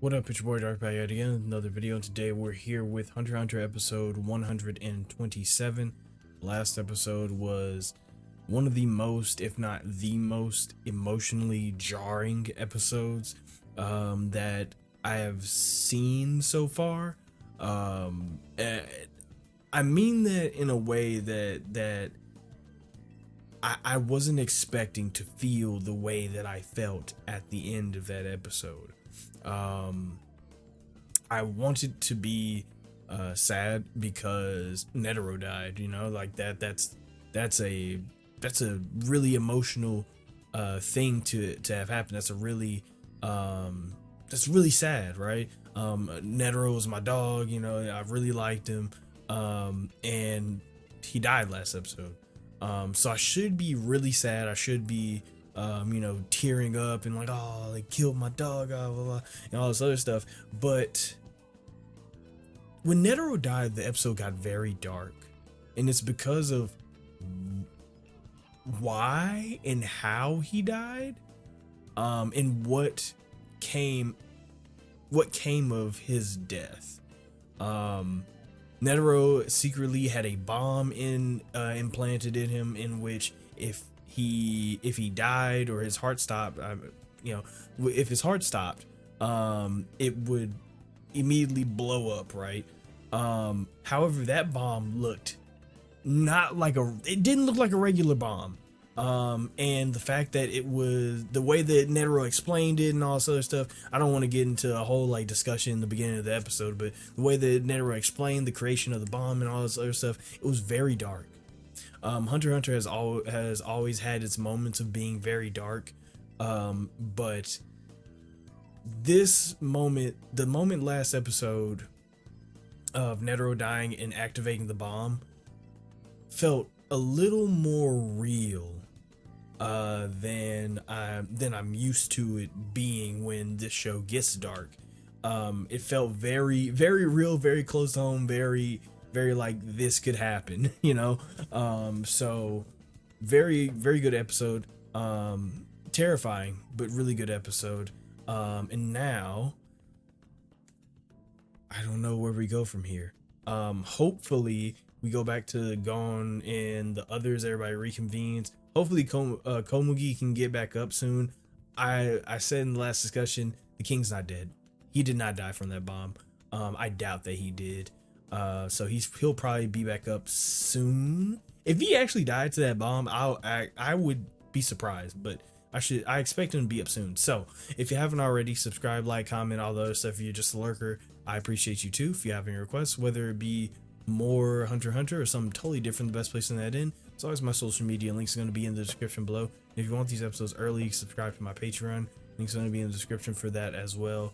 What up, it's your boy Dark yet again, another video, and today we're here with Hunter x Hunter episode 127. Last episode was one of the most, if not the most, emotionally jarring episodes that I have seen so far. I mean that in a way that I wasn't expecting to feel the way that I felt at the end of that episode. I wanted to be sad because Netero died, you know, like that's a really emotional thing to have happen. That's really sad, right? Netero was my dog, you know, I really liked him, and he died last episode. So I should be really sad. I should be tearing up and like, oh, they killed my dog, blah, blah, blah, and all this other stuff. But when Netero died, the episode got very dark, and it's because of why and how he died, and what came of his death. Netero secretly had a bomb implanted in him, in which if he died or his heart stopped, if his heart stopped, it would immediately blow up, right? However, that bomb looked it didn't look like a regular bomb. And the fact that it was the way that Netero explained it and all this other stuff, I don't want to get into a whole like discussion in the beginning of the episode, but the way that Netero explained the creation of the bomb and all this other stuff, it was very dark. Hunter x Hunter has always had its moments of being very dark, but this moment, the moment last episode of Netero dying and activating the bomb, felt a little more real than I'm used to it being when this show gets dark. It felt very, very real, very close to home, very like this could happen, you know. So very, very good episode. Terrifying, but really good episode. And now I don't know where we go from here. Hopefully we go back to Gon and the others, everybody reconvenes. Hopefully Komugi can get back up soon. I said in the last discussion, the king's not dead. He did not die from that bomb. I doubt that he did. So he'll probably be back up soon. If he actually died to that bomb, I would be surprised, but I expect him to be up soon. So if you haven't already, subscribe, like, comment, all the other stuff. If you're just a lurker, I appreciate you too. If you have any requests, whether it be more Hunter x Hunter or something totally different, the best place to that in, as always, my social media links are going to be in the description below. If you want these episodes early, subscribe to my Patreon. Links are going to be in the description for that as well.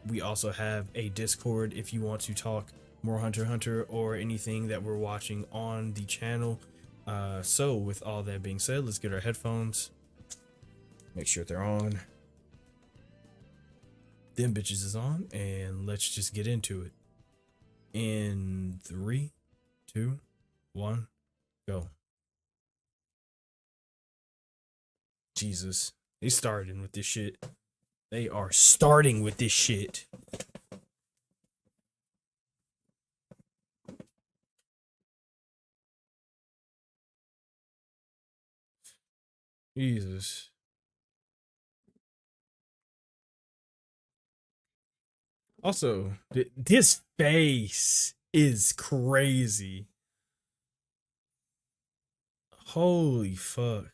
We also have a Discord if you want to talk more Hunter x Hunter or anything that we're watching on the channel. So with all that being said, let's get our headphones, make sure they're on, them bitches is on, and let's just get into it. In 3, 2, 1, go. Jesus, they starting with this shit. They are starting with this shit. Jesus. Also, this face is crazy. Holy fuck.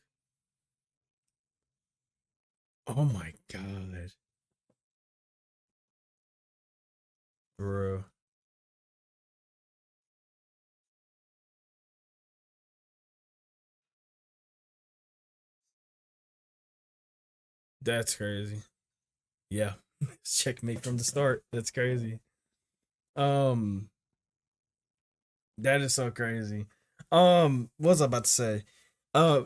Oh my god. Bro. That's crazy. Yeah. Checkmate from the start. That's crazy. Um that is so crazy. What was I about to say? Uh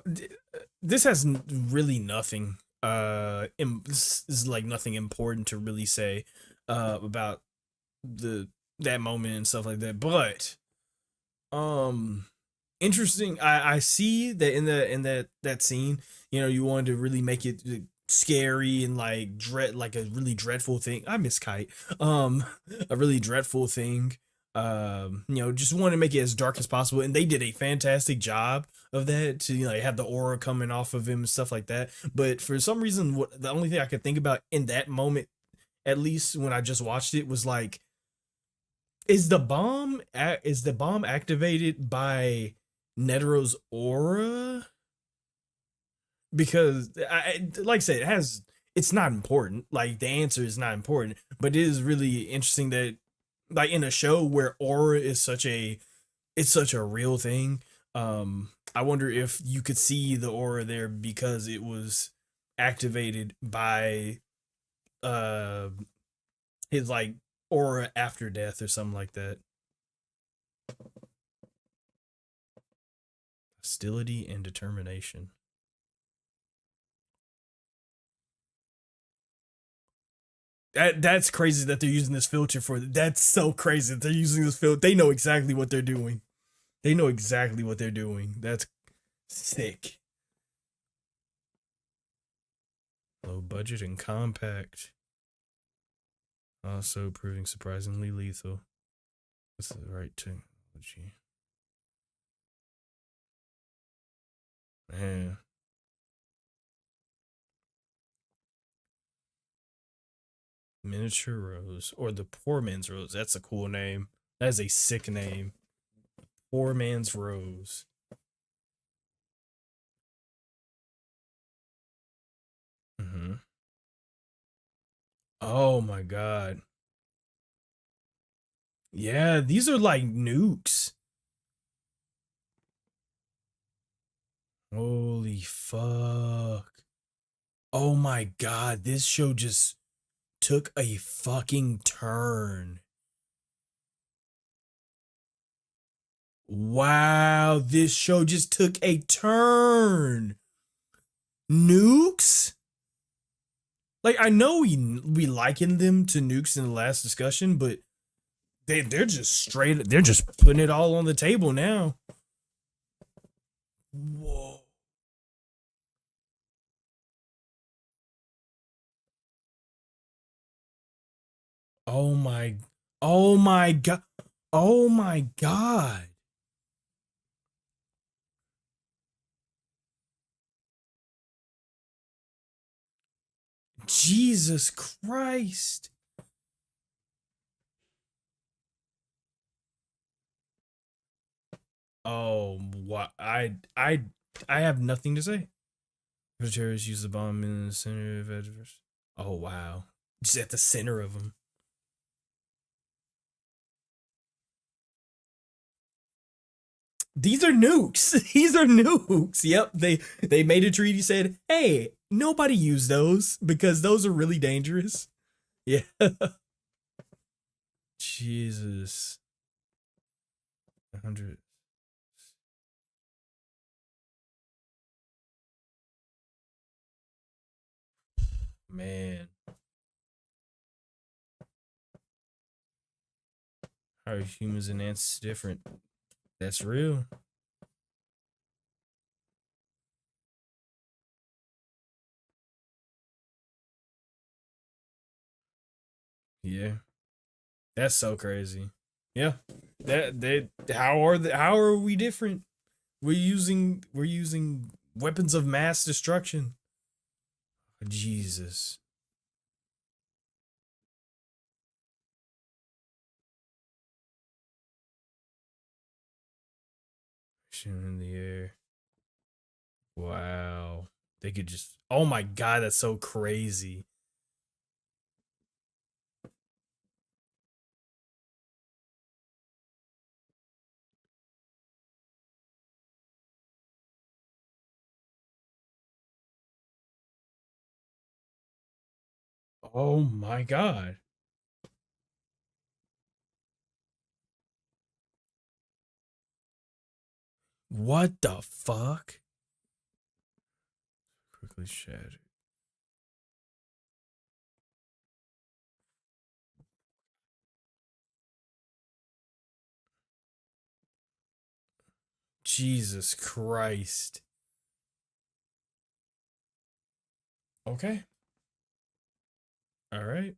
this has really nothing this is like nothing important to really say about that moment and stuff like that, but interesting. I see that in that scene, you know, you wanted to really make it scary and like dread, like a really dreadful thing. I miss Kite. Um, a really dreadful thing. Just want to make it as dark as possible, and they did a fantastic job of that to have the aura coming off of him and stuff like that. But for some reason, what the only thing I could think about in that moment, at least when I just watched it, was like, is the bomb activated by Netero's aura? Because like I said, it's not important. Like the answer is not important, but it is really interesting that like in a show where aura is such a real thing. I wonder if you could see the aura there because it was activated by uh his like aura after death or something like that. Hostility and determination. That's crazy that they're using this filter for. That's so crazy that they're using this filter. They know exactly what they're doing. They know exactly what they're doing. That's sick. Low budget and compact. Also proving surprisingly lethal. What's the right technology? Man. Miniature Rose. Or the Poor Man's Rose. That's a cool name. That is a sick name. Poor Man's Rose. Mm-hmm. Oh my god. Yeah, these are like nukes. Holy fuck. Oh my god, this show just took a fucking turn. Wow, this show just took a turn. Nukes? Like I know we likened them to nukes in the last discussion, but they're just putting it all on the table now. Whoa. Oh my oh my god. Oh my god. Jesus Christ. Oh, what I have nothing to say. Vegetarians use the bomb in the center of adverse. Oh wow, just at the center of them. These are nukes. These are nukes. Yep, they made a treaty. Said, hey, nobody use those because those are really dangerous. Yeah. Jesus. 100. Man, how are humans and ants different? That's real. Yeah, that's so crazy. Yeah, how are we different? We're using weapons of mass destruction. Jesus. Shooting in the air. Wow. They could just oh my god, that's so crazy. Oh my god. What the fuck? Quickly shattered. Jesus Christ. Okay. All right.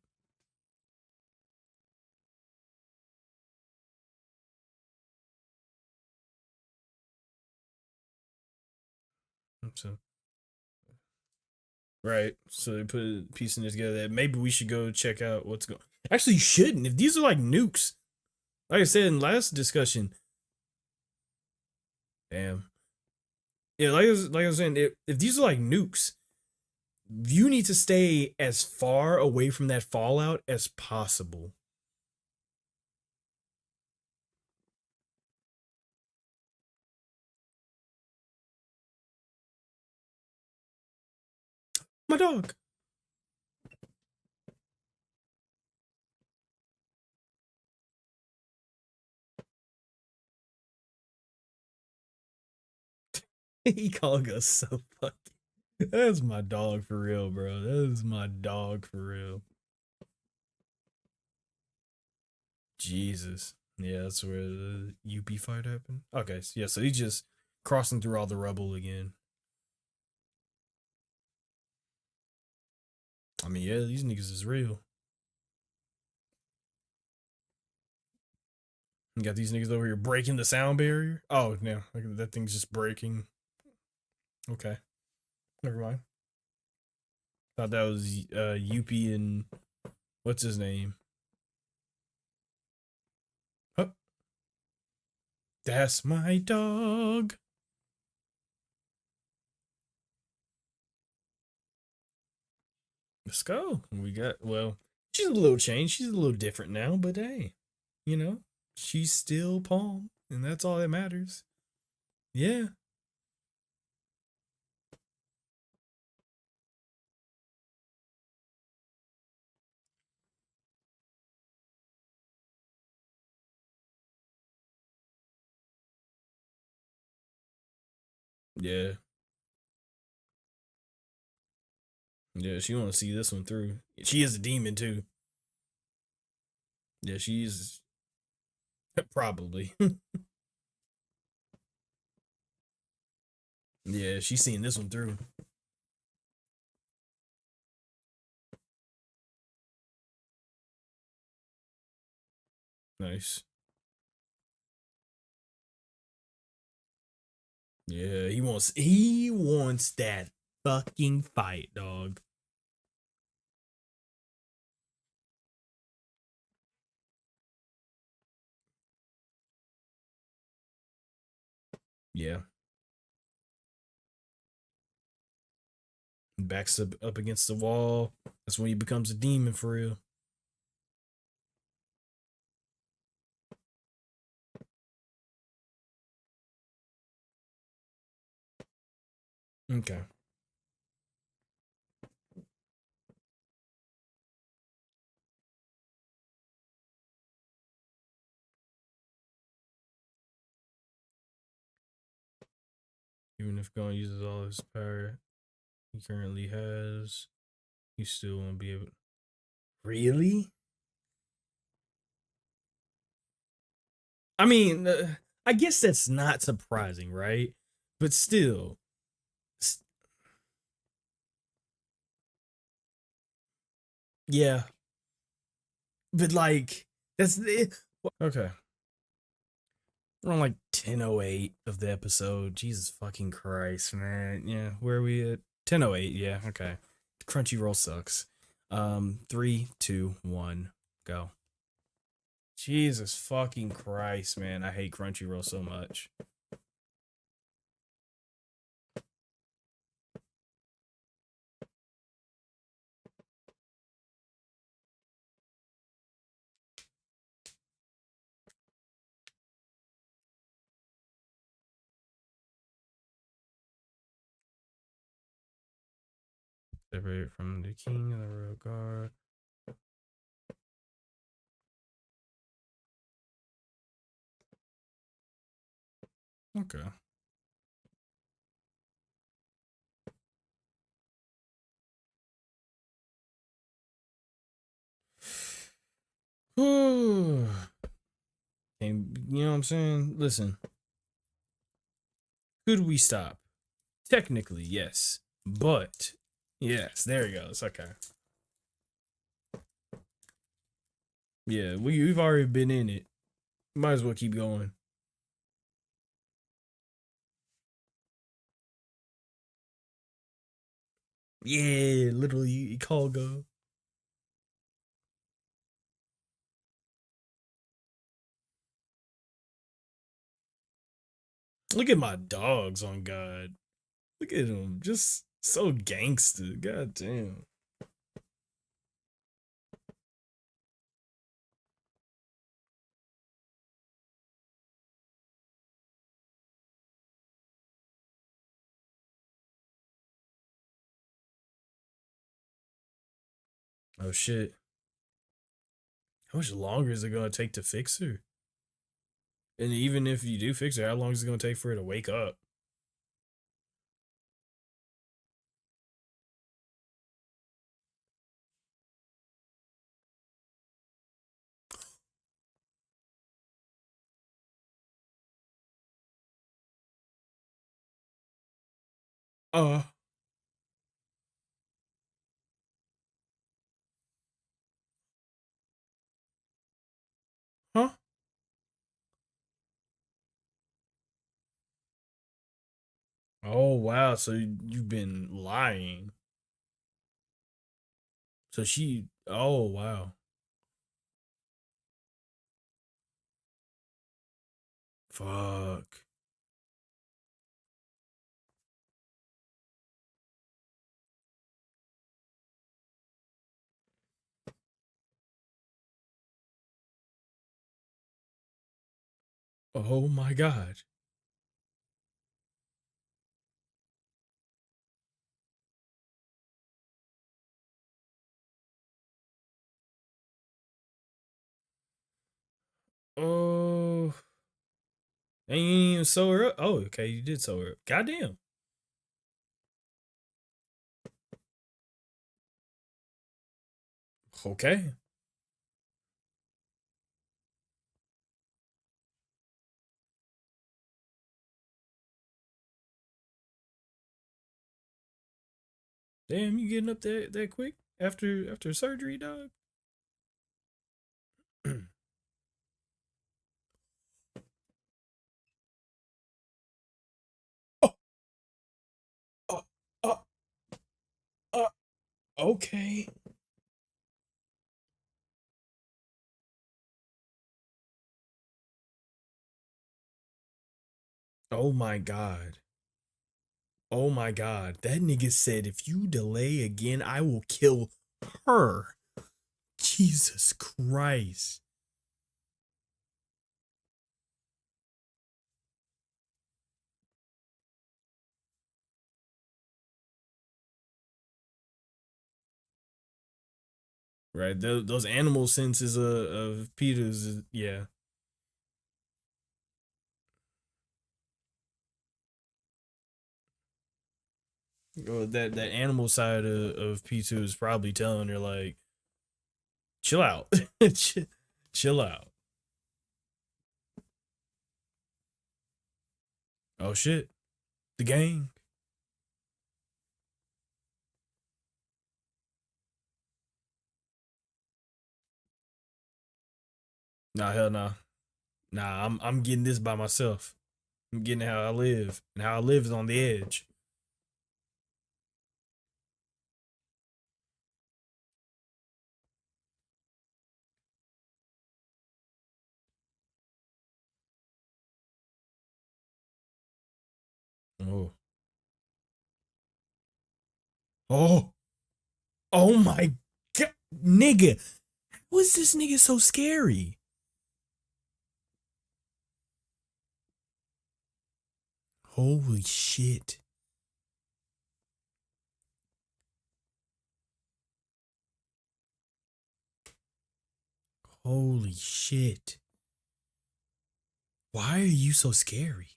So right. So they put piecing this together that maybe we should go check out what's going. Actually, you shouldn't. If these are like nukes, like I said in last discussion, damn. Yeah, like I was saying, if these are like nukes, you need to stay as far away from that fallout as possible. My dog. He calling us so fucking. That's my dog for real, bro. That is my dog for real. Jesus. Yeah, that's where the UP fight happened. Okay, so yeah, so he's just crossing through all the rubble again. I mean, yeah, these niggas is real. You got these niggas over here breaking the sound barrier. Oh, no, that thing's just breaking. Okay, never mind. Thought that was UP and what's his name? Oh, that's my dog. Let's go. We got well. She's a little changed. She's a little different now, but hey, you know, she's still Palm, and that's all that matters. Yeah, yeah, yeah. She want to see this one through. She is a demon too. Yeah, she's probably. Yeah, she's seeing this one through. Nice. Yeah, he wants that fucking fight, dog. Yeah, backs up against the wall. That's when he becomes a demon for real. Okay. Even if Gon uses all his power he currently has, he still won't be able. Really? I mean, I guess that's not surprising, right? But still, yeah. But like, that's it. Okay. We're on like 10:08 of the episode. Jesus fucking Christ, man. Yeah, where are we at? 10:08. Yeah, okay. Crunchyroll sucks. 3, 2, 1, go. Jesus fucking Christ, man. I hate Crunchyroll so much. Separate from the king of the royal guard. Okay. And you know what I'm saying? Listen, could we stop? Technically, yes. But Yes, there it goes. Okay. Yeah, we've already been in it. Might as well keep going. Yeah, literally call go. Look at my dogs on God. Look at them. Just so gangster. God damn. Oh shit. How much longer is it gonna take to fix her? And even if you do fix her, how long is it gonna take for her to wake up? Uh huh? Oh wow, so you've been lying. So she oh wow. Fuck. Oh my god. Oh, and you didn't even sew her up. Oh, okay, you did sew her up. Goddamn. Okay. Damn, you getting up that quick after surgery, dog? Oh, uh, uh, uh, okay. Oh my god. Oh my god. That nigga said if you delay again, I will kill her. Jesus Christ. Right. Those animal senses of Peter's yeah. Well, that animal side of P2 is probably telling her like, chill out. Chill out. Oh shit. The gang. Nah, hell nah. Nah, I'm getting this by myself. I'm getting how I live. And how I live is on the edge. Oh. Oh. Oh my god. Nigga. What's this nigga so scary? Holy shit. Holy shit. Why are you so scary?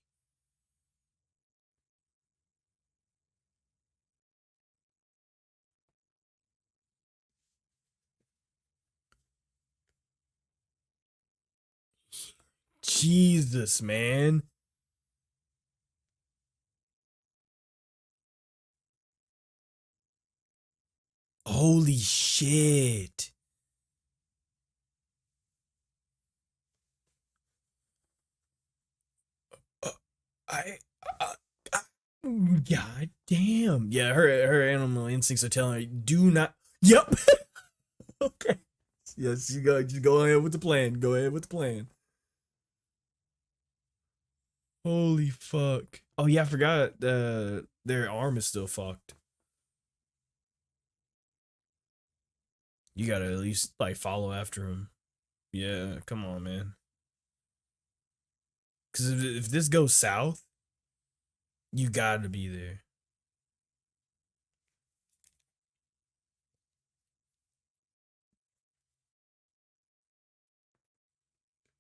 Jesus, man. Holy shit. Uh, I, uh, uh, God damn. Yeah, her animal instincts are telling her, do not. Yep. Okay. Yes, you go. Just go ahead with the plan. Go ahead with the plan. Holy fuck. Oh yeah, I forgot. Their arm is still fucked. You gotta at least like follow after him. Yeah, come on, man. Because if this goes south, you gotta be there.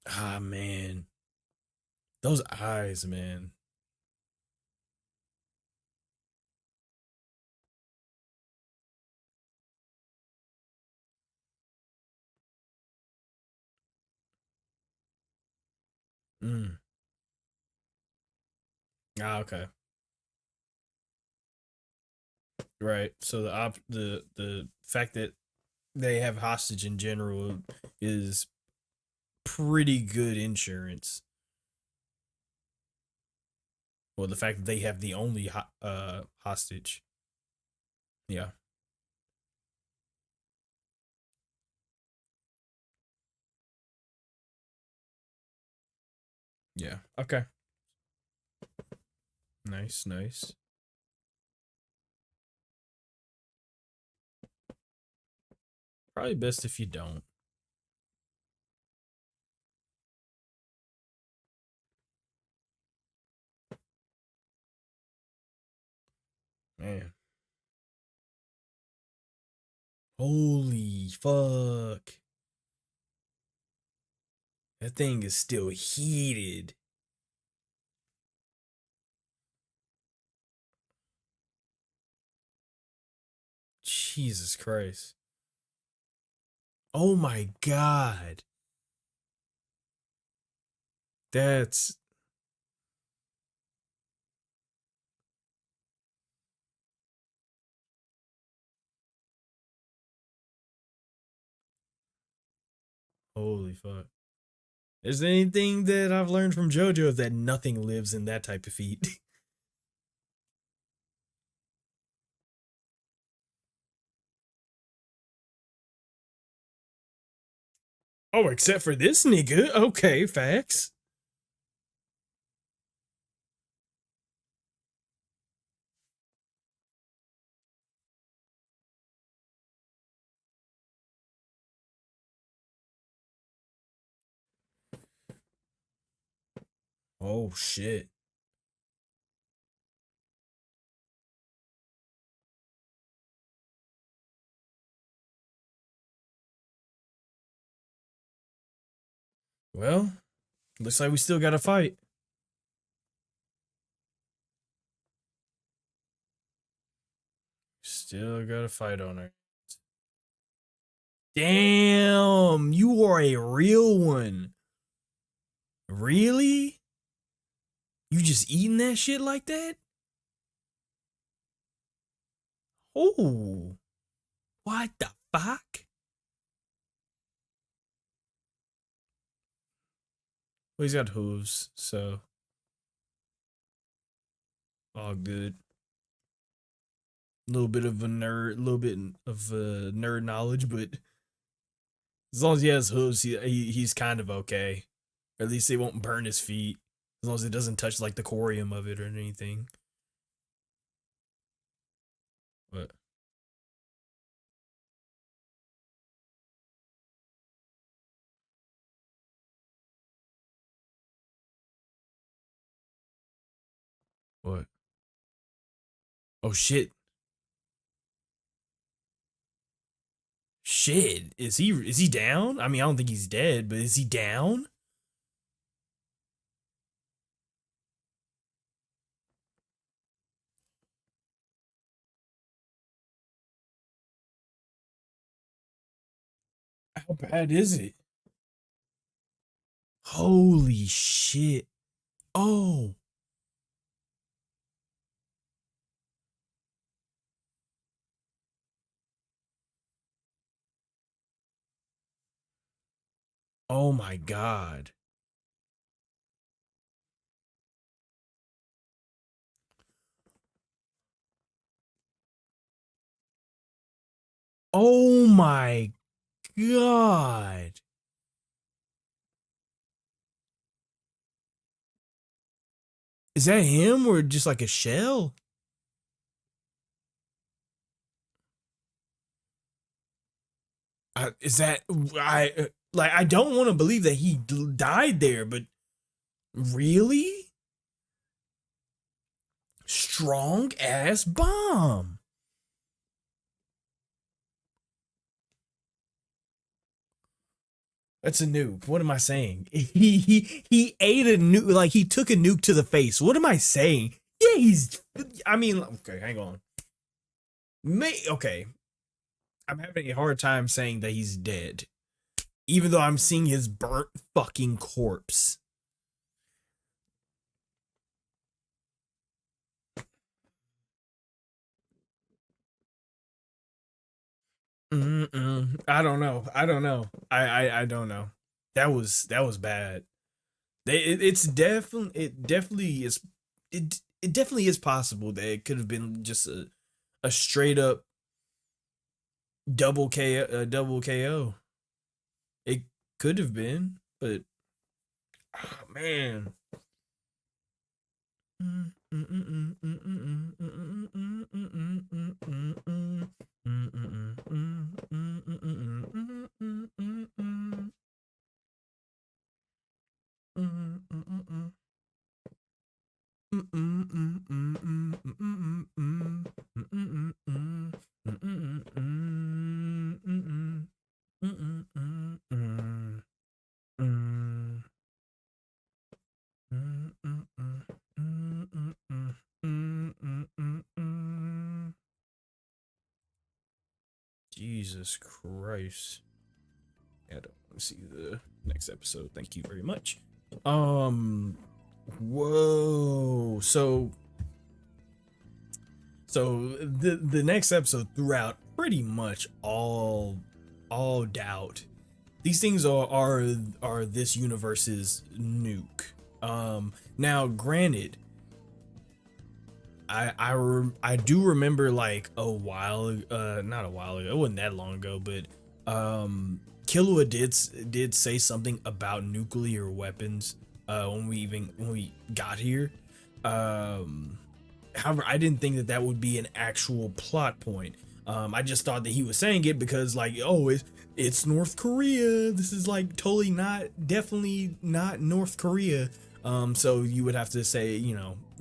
Ah man, those eyes, man. Mm. Ah, okay. Right. So the fact that they have hostage in general is pretty good insurance. Well, the fact that they have the only hostage. Yeah. Yeah. Okay. Nice, nice. Probably best if you don't. Man. Holy fuck. That thing is still heated. Jesus Christ. Oh my god. That's holy fuck. Is there anything that I've learned from JoJo that nothing lives in that type of heat? Oh, except for this nigga. Okay, facts. Oh shit. Well, looks like we still gotta fight. Still gotta fight on her. Damn, you are a real one. Really? You just eating that shit like that? Oh, what the fuck? Well, he's got hooves, so all good. A little bit of a nerd, a little bit of nerd knowledge, but as long as he has hooves, he's kind of okay. Or at least they won't burn his feet. As long as it doesn't touch like the corium of it or anything. But what? Oh shit. Shit. Is he down? I mean, I don't think he's dead, but is he down? How bad is it? Holy shit. Oh. Oh my god. Oh my god. Is that him or just like a shell? Is that like I don't want to believe that he died there, but really? Strong ass bomb. That's a nuke. What am I saying? He ate a nuke, like he took a nuke to the face. What am I saying? Yeah, he's. I mean, okay, hang on. Okay, I'm having a hard time saying that he's dead, even though I'm seeing his burnt fucking corpse. I don't know. I don't know. I don't know. That was bad. It's definitely it definitely is possible that it could have been just a straight up double KO. It could have been, but oh, man. Jesus Christ. Yeah, let me see the next episode. Thank you very much. Whoa. So the next episode threw out pretty much all doubt. These things are this universe's nuke. Now granted, I do remember like a while not a while ago, it wasn't that long ago, but Killua did say something about nuclear weapons when we got here. However, I didn't think that would be an actual plot point. I just thought that he was saying it because like, oh, it's North Korea. This is like totally definitely not North Korea. So you would have to say,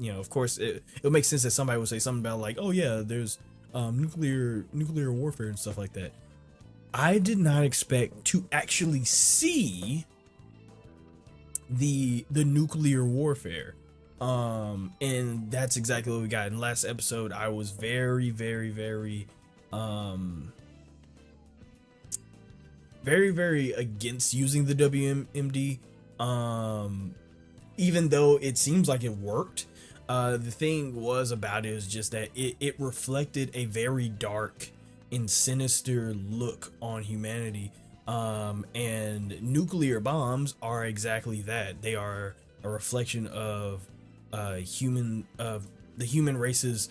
of course, it would make sense that somebody would say something about like, oh yeah, there's nuclear warfare and stuff like that. I did not expect to actually see the nuclear warfare. And that's exactly what we got. In last episode, I was very, very, very very, very against using the WMD. Even though it seems like it worked, the thing was about it was just that it reflected a very dark and sinister look on humanity. And nuclear bombs are exactly that. They are a reflection of the human race's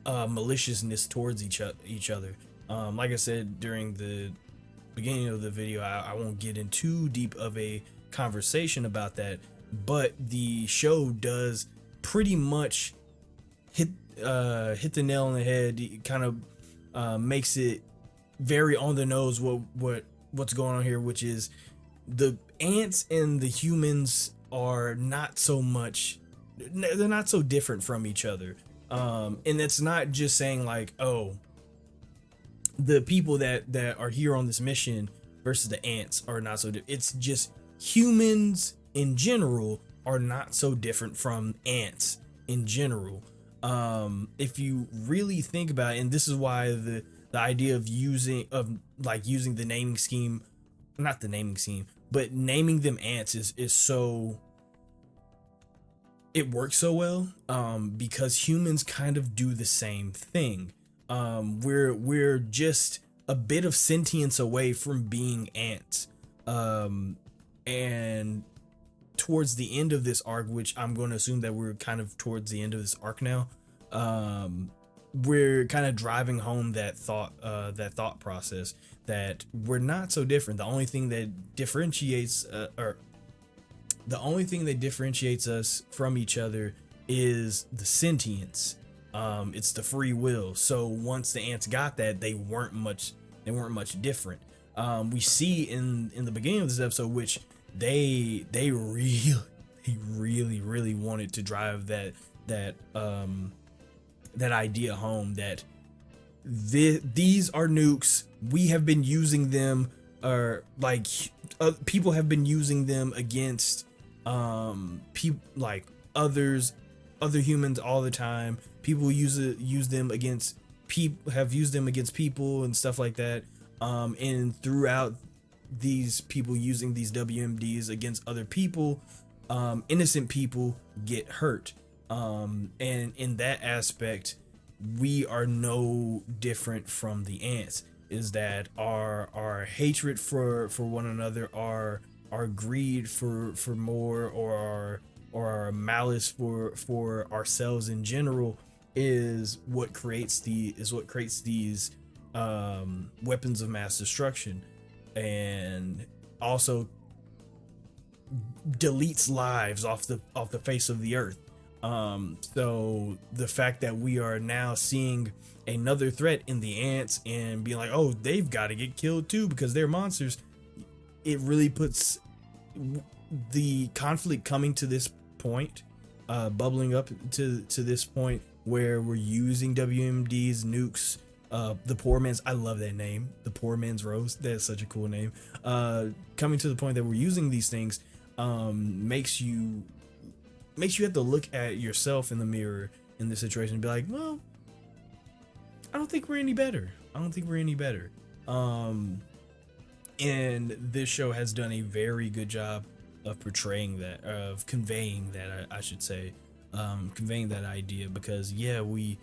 maliciousness towards each other. Like I said during the beginning of the video, I won't get in too deep of a conversation about that, but the show does pretty much hit the nail on the head. It kind of makes it very on the nose what's going on here, which is the ants and the humans are not so much, they're not so different from each other. And it's not just saying like, oh, the people that are here on this mission versus the ants are not so it's just humans in general are not so different from ants in general. If you really think about it, and this is why the idea of using the naming scheme, not the naming scheme, but naming them ants is so, it works so well, because humans kind of do the same thing. We're just a bit of sentience away from being ants. And towards the end of this arc, which I'm going to assume that we're kind of towards the end of this arc now, we're kind of driving home that thought process that we're not so different. The only thing that differentiates us from each other is the sentience. It's the free will. So once the ants got that, they weren't much different. We see in the beginning of this episode, which they really wanted to drive that idea home, that these are nukes. We have been using them, or like people have been using them against people like other humans all the time. People use them against people, have used them against people and stuff like that. And throughout these people using these WMDs against other people, innocent people get hurt. And in that aspect, we are no different from the ants. Is that our hatred for one another, our greed for more, or our malice for ourselves in general, is what creates these weapons of mass destruction, and also deletes lives off the face of the earth. So the fact that we are now seeing another threat in the ants and being like, oh, they've got to get killed too because they're monsters, it really puts the conflict coming to this point, bubbling up to this point where we're using WMDs, nukes, the poor man's, I love that name, the poor man's rose. That's such a cool name. Coming to the point that we're using these things, makes you have to look at yourself in the mirror in this situation and be like, well, I don't think we're any better. And this show has done a very good job of portraying that, of conveying that, I should say, conveying that idea, because yeah, we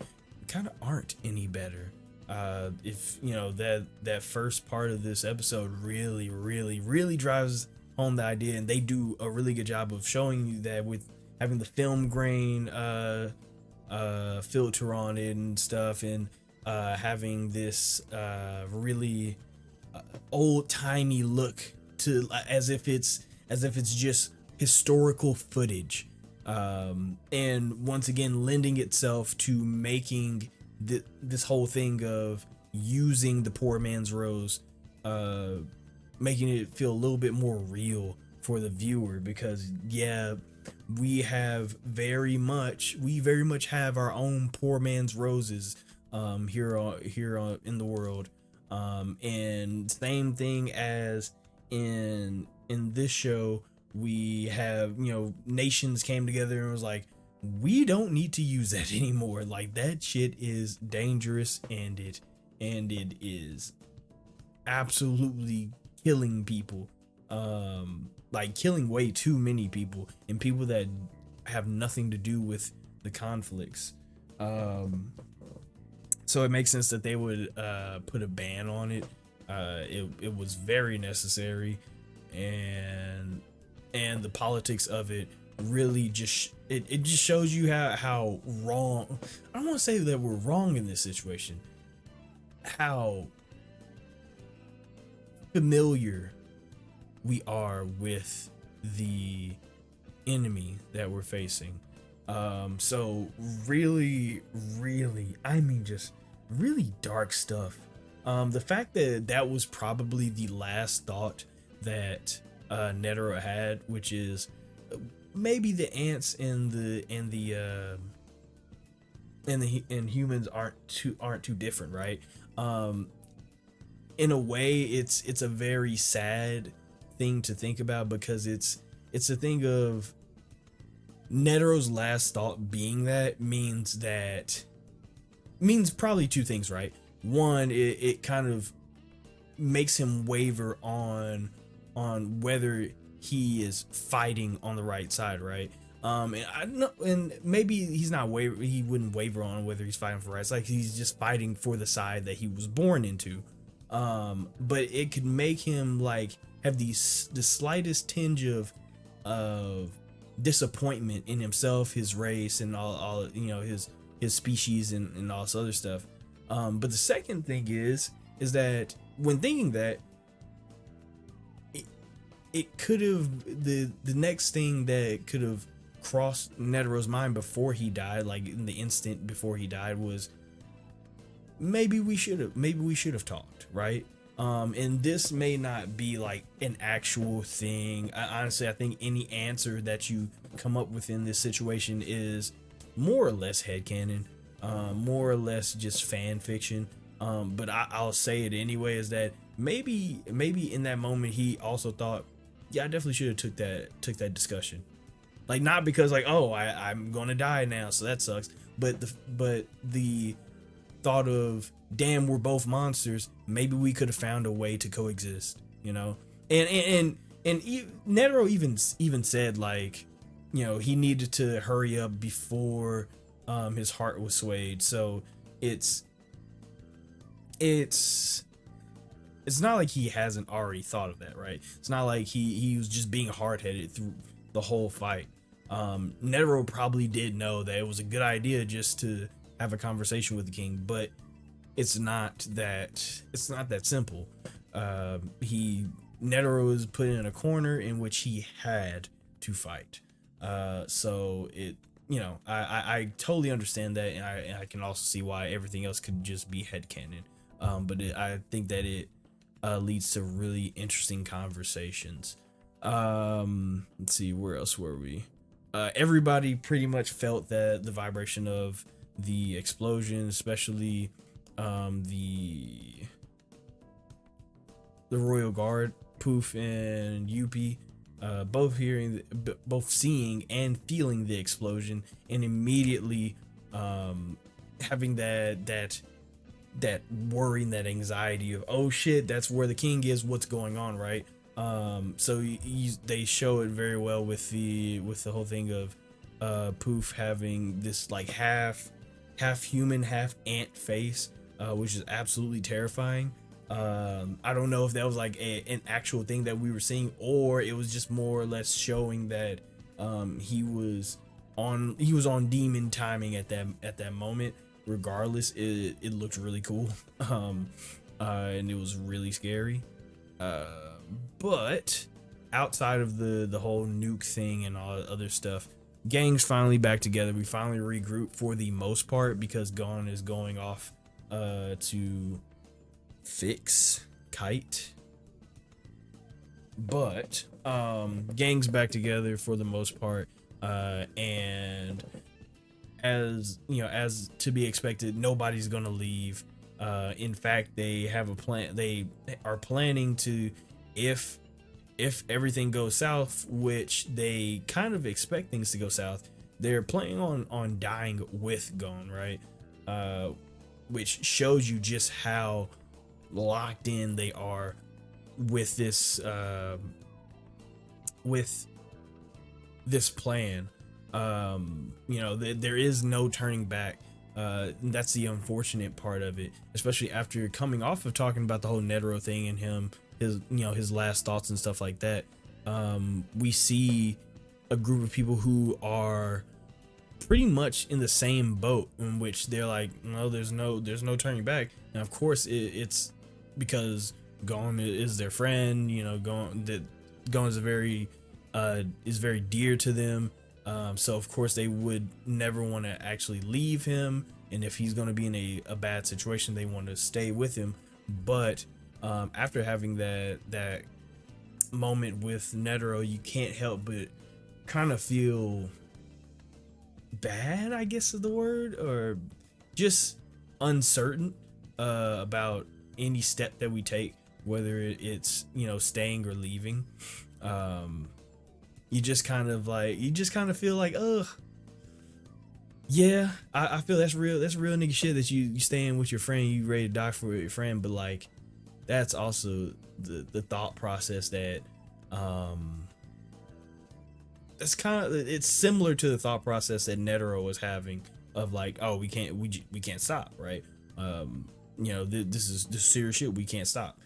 kind of aren't any better. If you know, that first part of this episode really drives home the idea, and they do a really good job of showing you that with having the film grain filter on it and stuff, and having this really old-timey look to, as if it's just historical footage, and once again lending itself to making this whole thing of using the poor man's rose, making it feel a little bit more real for the viewer, because yeah, we very much have our own poor man's roses here in the world, and same thing as in this show, we have, you know, nations came together and was like, we don't need to use that anymore. Like, that shit is dangerous, and it is absolutely killing people, like killing way too many people, and people that have nothing to do with the conflicts. So it makes sense that they would put a ban on it. It was very necessary, and the politics of it really just it just shows you how wrong, I don't want to say that we're wrong in this situation, how familiar we are with the enemy that we're facing. So really, I mean, just really dark stuff. The fact that was probably the last thought that Netero had, which is maybe the ants and humans aren't too different, right? In a way, it's a very sad thing to think about, because it's a thing of Netero's last thought being that means probably two things, right? One, it kind of makes him waver on whether he is fighting on the right side, right? And I know, and maybe he wouldn't waver on whether he's fighting for the right side. He's just fighting for the side that he was born into. But it could make him like have the slightest tinge of disappointment in himself, his race, and all his species and all this other stuff. But the second thing is that when thinking that, it could have, the next thing that could have crossed Netero's mind before he died, like in the instant before he died, was maybe we should have talked, right? And this may not be like an actual thing. Honestly, I think any answer that you come up with in this situation is more or less headcanon, more or less just fan fiction. But I'll say it anyway, is that maybe in that moment he also thought, yeah, I definitely should have took that discussion. Like, not because like, oh, I'm gonna die now, so that sucks. But the thought of, damn, we're both monsters. Maybe we could have found a way to coexist, you know. And Netero even said, like, you know, he needed to hurry up before his heart was swayed. So it's not like he hasn't already thought of that, right? It's not like he was just being hard-headed through the whole fight. Netero probably did know that it was a good idea just to have a conversation with the king, but it's not that simple. Netero was put in a corner in which he had to fight. So it, you know, I totally understand that, and I can also see why everything else could just be headcanon. But I think that it leads to really interesting conversations. Let's see, where else were we? Everybody pretty much felt that the vibration of the explosion, especially the Royal Guard, Poof and Yuppie, both seeing and feeling the explosion, and immediately having that worry and that anxiety of, oh shit, that's where the king is, what's going on, right? So they show it very well with the whole thing of Poof having this like half human, half ant face, which is absolutely terrifying. I don't know if that was like an actual thing that we were seeing, or it was just more or less showing that he was on demon timing at that moment. Regardless, it looked really cool, and it was really scary. But outside of the whole nuke thing and all the other stuff, gang's finally back together. We finally regroup for the most part, because Gon is going off to fix Kite. But gang's back together for the most part, and as you know, as to be expected, nobody's gonna leave. In fact, they have a plan. They are planning to, if everything goes south, which they kind of expect things to go south, they're planning on dying with Gon, right? Which shows you just how locked in they are with this plan. You know, there is no turning back. That's the unfortunate part of it, especially after coming off of talking about the whole Netero thing and his last thoughts and stuff like that. We see a group of people who are pretty much in the same boat, in which they're like, no, there's no turning back. And of course it's because Gon is their friend, you know, Gon is very dear to them. So of course they would never want to actually leave him, and if he's going to be in a bad situation, they want to stay with him. But after having that moment with Netero, you can't help but kind of feel bad, I guess is the word, or just uncertain about any step that we take, whether it's, you know, staying or leaving. You just kind of feel like, ugh, yeah, I feel that's real nigga shit, that you staying with your friend, you ready to die for your friend. But like, that's also the thought process that that's kind of, it's similar to the thought process that Netero was having of like, oh, we can't stop, right? You know, this is serious shit, we can't stop.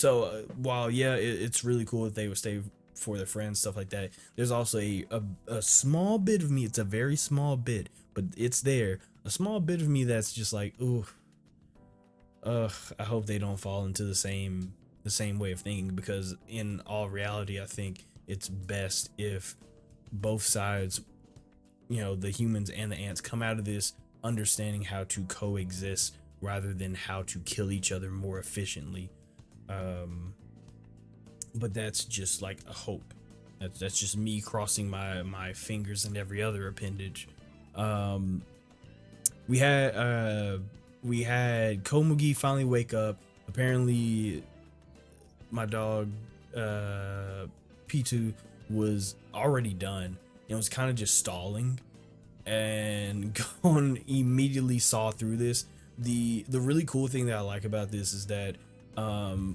While yeah, it's really cool that they would stay for their friends, stuff like that, there's also a small bit of me, it's a very small bit, but it's there, a small bit of me that's just like, ooh, I hope they don't fall into the same way of thinking, because in all reality, I think it's best if both sides, the humans and the ants, come out of this understanding how to coexist rather than how to kill each other more efficiently. But that's just like a hope. That's just me crossing my fingers and every other appendage. Um, we had Komugi finally wake up. Apparently, my dog P2 was already done and was kind of just stalling, and Gon immediately saw through this. The really cool thing that I like about this is that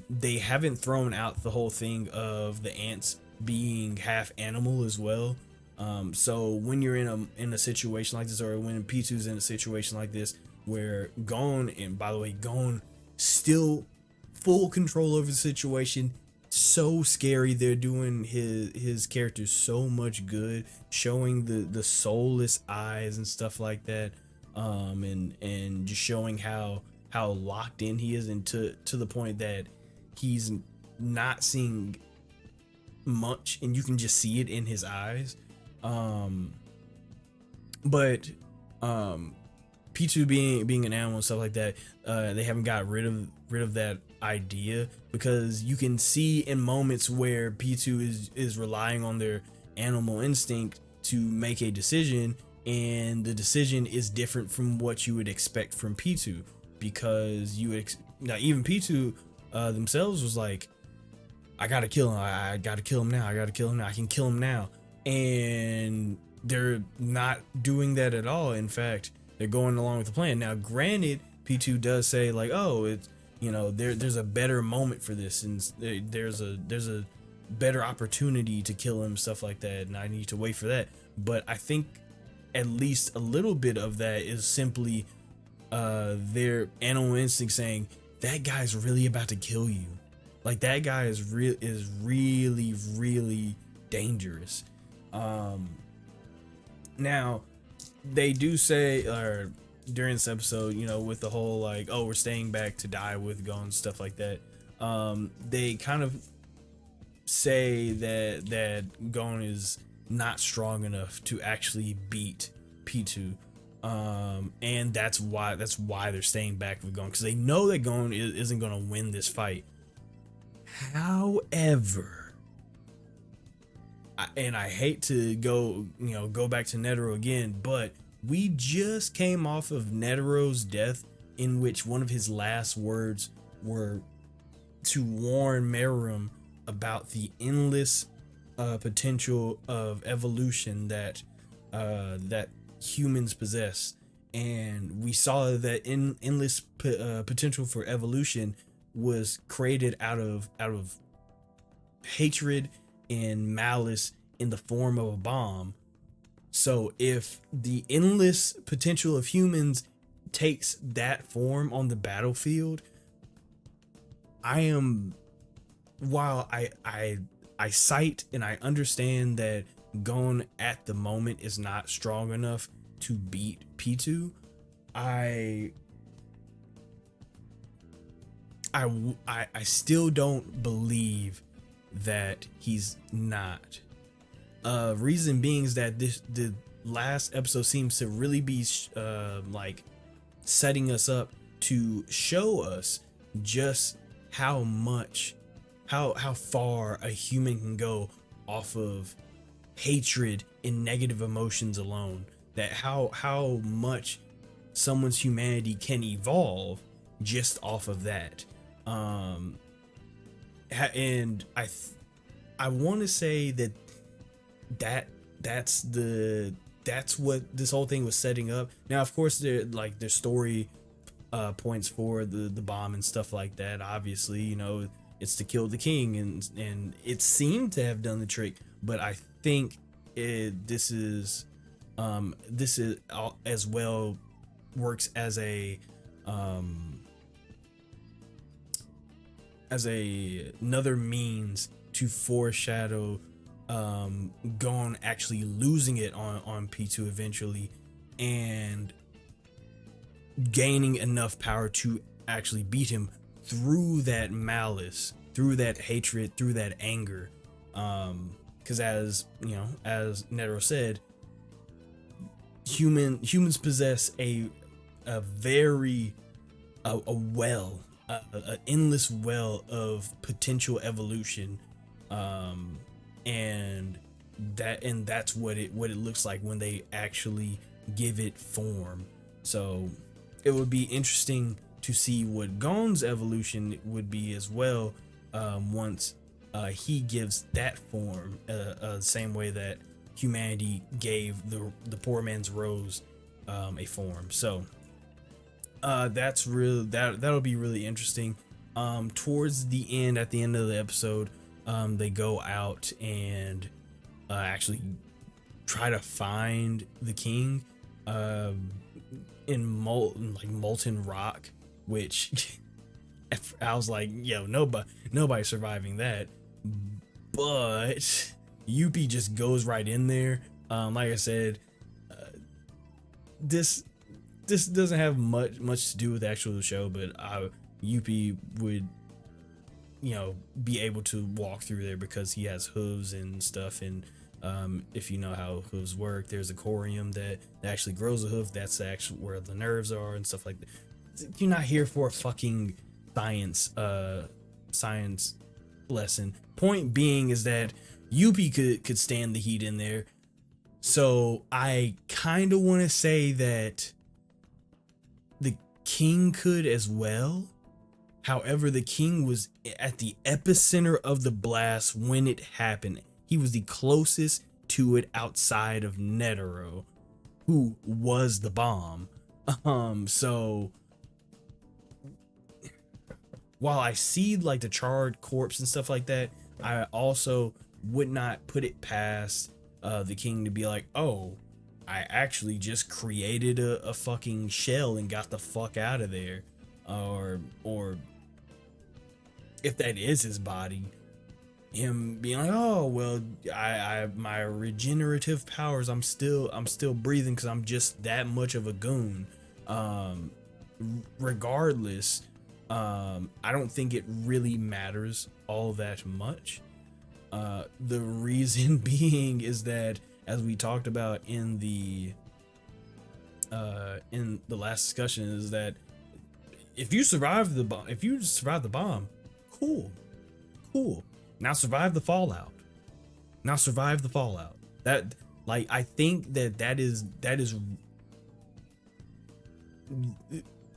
they haven't thrown out the whole thing of the ants being half animal as well. So when you're in a situation like this, or when P2's in a situation like this, where Gon, and by the way, Gon still full control over the situation, so scary. They're doing his character so much good, showing the soulless eyes and stuff like that, and just showing how locked in he is, and to the point that he's not seeing much, and you can just see it in his eyes. But P2 being an animal and stuff like that, they haven't got rid of that idea, because you can see in moments where P2 is relying on their animal instinct to make a decision, and the decision is different from what you would expect from P2, because now even P2 themselves was like, I gotta kill him, I gotta kill him now, I gotta kill him now, I can kill him now. And they're not doing that at all. In fact, they're going along with the plan. Now granted, P2 does say like, oh, it's, there's a better moment for this, and there's a better opportunity to kill him, stuff like that, and I need to wait for that. But I think at least a little bit of that is simply their animal instinct saying, that guy's really about to kill you. Like, that guy is really, really dangerous. Now they do say, or during this episode, with the whole like, oh, we're staying back to die with Gon, stuff like that, they kind of say that Gon is not strong enough to actually beat P2, and that's why they're staying back with Gon, because they know that Gon isn't going to win this fight. However, I hate to go back to Netero again, but we just came off of Netero's death, in which one of his last words were to warn Meruem about the endless potential of evolution that humans possess. And we saw that endless potential for evolution was created out of hatred and malice in the form of a bomb. So if the endless potential of humans takes that form on the battlefield, while I cite and I understand that Gon at the moment is not strong enough to beat P2, I still don't believe that he's not. Reason being is that the last episode seems to really be like setting us up to show us just how far a human can go off of hatred and negative emotions alone. That how much someone's humanity can evolve just off of that. And I want to say that's what this whole thing was setting up. Now, of course, there's story points for the bomb and stuff like that. Obviously, it's to kill the king, and it seemed to have done the trick. But I think this is as well works as a another means to foreshadow Gon actually losing it on P2 eventually, and gaining enough power to actually beat him through that malice, through that hatred, through that anger. Because as you know, as Netero said, humans possess a very an endless well of potential evolution, and that's what it looks like when they actually give it form. So it would be interesting to see what Gon's evolution would be as well, once he gives that form, same way that humanity gave the poor man's rose a form. So that's real. That'll be really interesting. Towards the end, at the end of the episode, they go out and actually try to find the king in molten rock, which I was like, yo, nobody surviving that. But Yuppie just goes right in there. Like I said, this doesn't have much to do with the actual show, but Yuppie would, be able to walk through there because he has hooves and stuff. And if you know how hooves work, there's a corium that actually grows a hoof. That's actually where the nerves are and stuff like that. You're not here for a fucking science lesson. Point being is that Yuppie could stand the heat in there. So I kind of want to say that the king could as well. However, the king was at the epicenter of the blast when it happened. He was the closest to it outside of Netero, who was the bomb. So while I see like the charred corpse and stuff like that, I also would not put it past the king to be like, oh, I actually just created a fucking shell and got the fuck out of there. Or if that is his body, him being like, oh well, I my regenerative powers, I'm still breathing because I'm just that much of a goon. Regardless, I don't think it really matters all that much. The reason being is that, as we talked about in the last discussion, is that if you survive the bomb, cool. Now survive the fallout. That, like, I think that is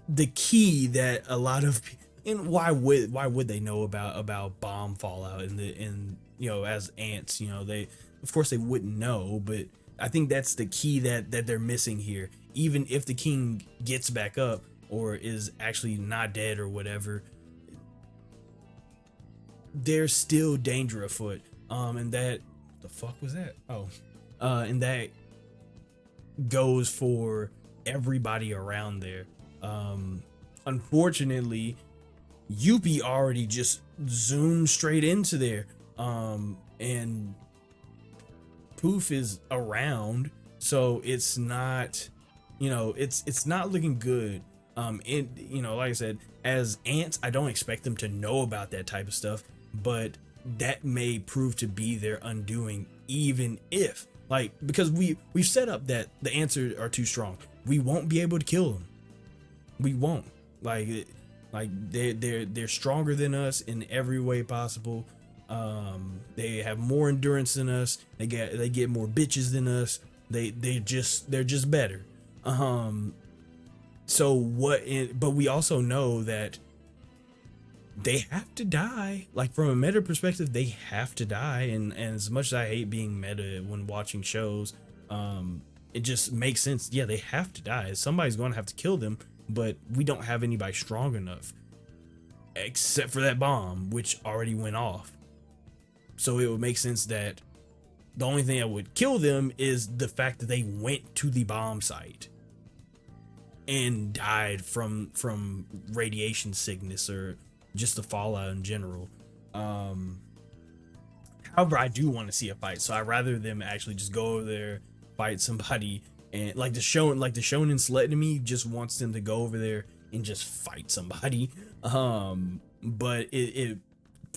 the key that a lot of, and why would they know about bomb fallout in as ants, they, of course they wouldn't know, but I think that's the key that they're missing here. Even if the king gets back up or is actually not dead or whatever, there's still danger afoot. And that, the fuck was that? Oh, and that goes for everybody around there. Unfortunately, Yuppie already just zoomed straight into there. And Poof is around, so it's not, it's not looking good. And like I said, as ants, I don't expect them to know about that type of stuff, but that may prove to be their undoing, even if, like, because we've set up that the ants are too strong. We won't be able to kill them. We won't. Like they're stronger than us in every way possible. They have more endurance than us. They get more bitches than us. They're just better. So but we also know that they have to die. Like, from a meta perspective, they have to die. And as much as I hate being meta when watching shows, it just makes sense. Yeah, they have to die. Somebody's going to have to kill them, but we don't have anybody strong enough, except for that bomb, which already went off. So it would make sense that the only thing that would kill them is the fact that they went to the bomb site and died from radiation sickness or just the Fallout in general. However, I do want to see a fight, so I'd rather them actually just go over there, fight somebody, and like the shonen select me just wants them to go over there and just fight somebody. But it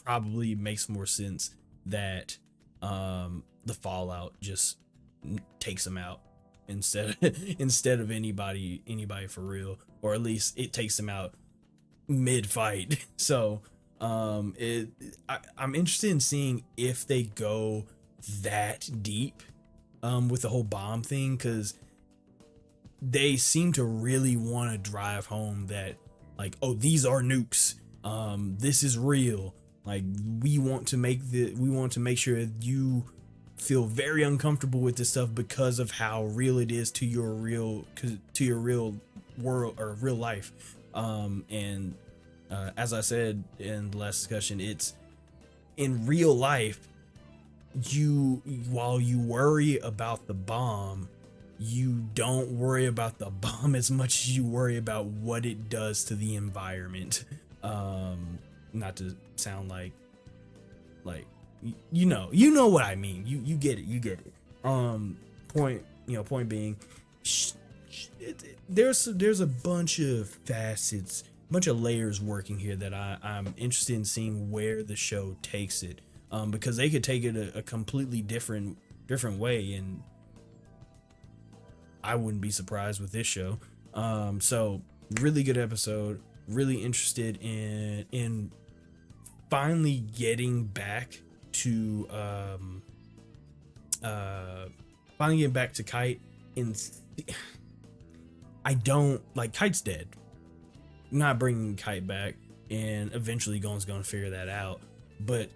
probably makes more sense that the Fallout just takes them out instead of anybody for real, or at least it takes them out mid fight. So I'm interested in seeing if they go that deep with the whole bomb thing, because they seem to really want to drive home that, like, oh, these are nukes, this is real, like we want to make sure you feel very uncomfortable with this stuff because of how real it is to your real world or real life. And as I said in the last discussion, it's in real life, while you worry about the bomb, you don't worry about the bomb as much as you worry about what it does to the environment. Not to sound like you know what I mean. You get it. Point being, there's a bunch of facets, bunch of layers working here that I'm interested in seeing where the show takes it, because they could take it a completely different way, and I wouldn't be surprised with this show. So really good episode, really interested in finally getting back to Kite. I don't like Kite's dead. I'm not bringing Kite back, and eventually Gon's gonna figure that out, but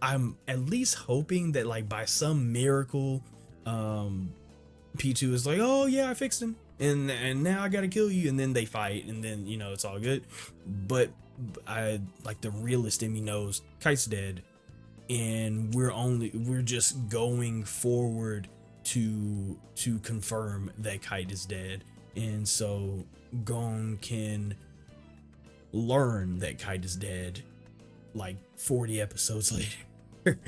I'm at least hoping that, like, by some miracle, P2 is like, oh yeah, I fixed him, and now I gotta kill you, and then they fight, and then it's all good. But I, like, the realist in me knows Kite's dead, and we're just going forward to confirm that Kite is dead, and so Gon can learn that Kite is dead like 40 episodes later.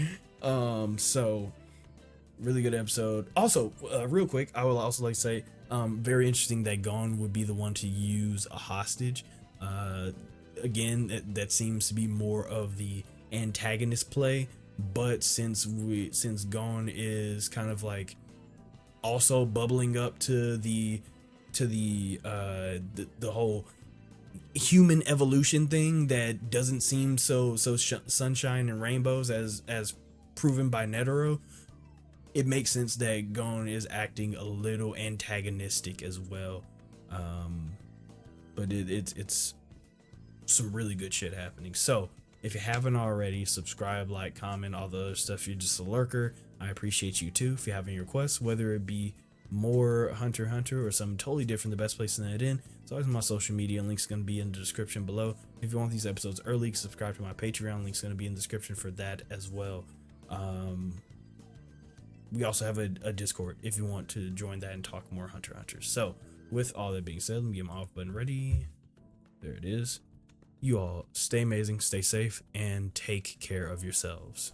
So really good episode. Also, real quick, I would also like to say, very interesting that Gon would be the one to use a hostage. Again, that seems to be more of the antagonist play, but since Gon is kind of like also bubbling up to the whole human evolution thing that doesn't seem so sunshine and rainbows as proven by Netero, it makes sense that Gon is acting a little antagonistic as well. But it's some really good shit happening. So if you haven't already, subscribe, like, comment, all the other stuff. You're just a lurker, I appreciate you too. If you have any requests, whether it be more Hunter x Hunter or something totally different, the best place to send it in, it's always my social media. Link's going to be in the description below. If you want these episodes early, subscribe to my Patreon. Link's going to be in the description for that as well. We also have a Discord if you want to join that and talk more Hunter x Hunter. So with all that being said, let me get my off button ready. There it is. You all stay amazing, stay safe, and take care of yourselves.